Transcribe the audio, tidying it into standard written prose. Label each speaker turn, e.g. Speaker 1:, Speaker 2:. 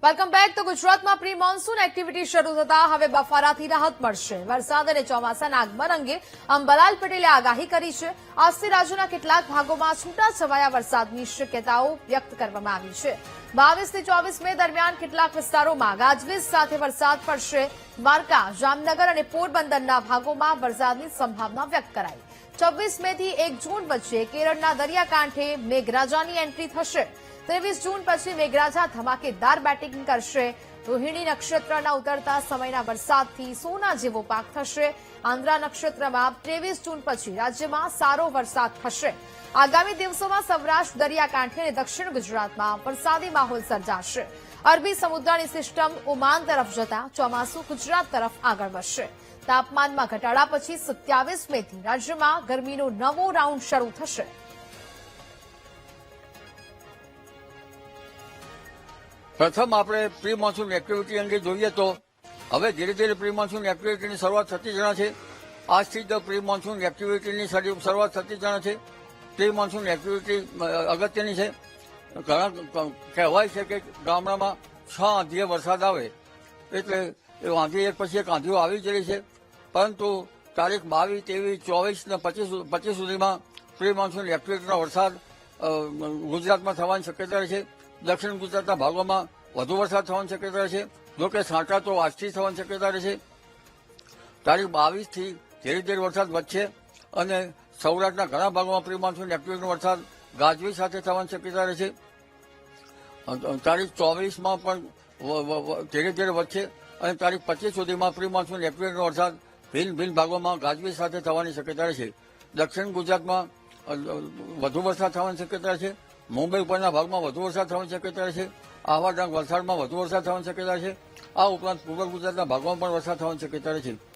Speaker 1: Welcome back. તો ગુજરાતમાં pre monsoon activity શરૂ થતા હવે બફારાથી રાહત મળશે. વરસાદ અને ચોમાસાના આગમન અંગે અંબાલાલ પટેલે આગાહી કરી છે. આજથી રાજ્યના કેટલાક ભાગોમાં છૂટાછવાયા વરસાદની શક્યતાઓ વ્યક્ત કરવામાં આવી છે. 22 થી 24 મે દરમિયાન કેટલાક વિસ્તારોમાં ગાજવીજ સાથે વરસાદ પડશે. દ્વારકા, જામનગર અને પોરબંદરના ભાગોમાં વરસાદની સંભાવના વ્યક્ત કરાઈ. 26 મે થી 1 જૂન વચ્ચે કેરળના દરિયાકાંઠે મેઘરાજાની એન્ટ્રી થશે. 23 જૂન પછી મેઘરાજા ધમાકેદાર બેટિંગ કરશે. રોહિણી નક્ષત્રના ઉતરતા સમયના વરસાદથી સોના જેવો પાક થશે. આંદ્રા નક્ષત્રમાં 23 જૂન પછી રાજ્યમાં સારો વરસાદ થશે. આગામી દિવસોમાં સૌરાષ્ટ્ર, દરિયાકાંઠે અને દક્ષિણ ગુજરાતમાં વરસાદી માહોલ સર્જાશે. અરબી સમુદ્રની સિસ્ટમ ઓમાન તરફ જતા ચોમાસું ગુજરાત તરફ આગળ વધશે. તાપમાનમાં ઘટાડા પછી 27 મેથી રાજ્યમાં ગરમીનો નવો રાઉન્ડ શરૂ થશે.
Speaker 2: પ્રથમ આપણે પ્રી મોન્સૂન એક્ટિવિટી અંગે જોઈએ તો હવે ધીરે ધીરે પ્રી મોન્સૂન એક્ટિવિટીની શરૂઆત થતી જણા છે. આજથી જ પ્રી મોન્સૂન એક્ટિવિટીની શરૂઆત થતી જણા છે. પ્રી મોન્સૂન એક્ટિવિટી અગત્યની છે. ઘણા કહેવાય છે કે ગામડામાં 6 આંધીએ વરસાદ આવે એટલે એ આંધી એક પછી એક આંધીઓ આવી જ રહી છે. પરંતુ તારીખ 22, 23, 24 ને 25 સુધીમાં પ્રી મોન્સૂન એક્ટિવિટીનો વરસાદ ગુજરાતમાં થવાની શક્યતા રહે છે. દક્ષિણ ગુજરાતના ભાગોમાં વધુ વરસાદ થવાની શક્યતા છે. જોકે છાંટા તો આજથી થવાની શક્યતા રહેશે. તારીખ 22 થી ધીરે ધીરે વરસાદ વધશે અને સૌરાષ્ટ્રના ઘણા ભાગોમાં પ્રી મોન્સૂન એક્ટિવિટીનો વરસાદ ગાજવીજ સાથે થવાની શક્યતા રહેશે. તારીખ 24માં પણ ધીરે ધીરે વધશે અને તારીખ 25 સુધીમાં પ્રી મોન્સૂન એક્ટિવિટીનો વરસાદ ભિન્ન ભિન્ન ભાગોમાં ગાજવીજ સાથે થવાની શક્યતા રહેશે. દક્ષિણ ગુજરાતમાં વધુ વરસાદ થવાની શક્યતા છે. મુંબઈ ઉપરના ભાગમાં વધુ વરસાદ થવાની શક્યતા છે. આહવા ડાંગ, વલસાડમાં વધુ વરસાદ થવાની શક્યતા છે. આ ઉપરાંત પૂર્વ ગુજરાતના ભાગોમાં પણ વરસાદ થવાની શક્યતા છે.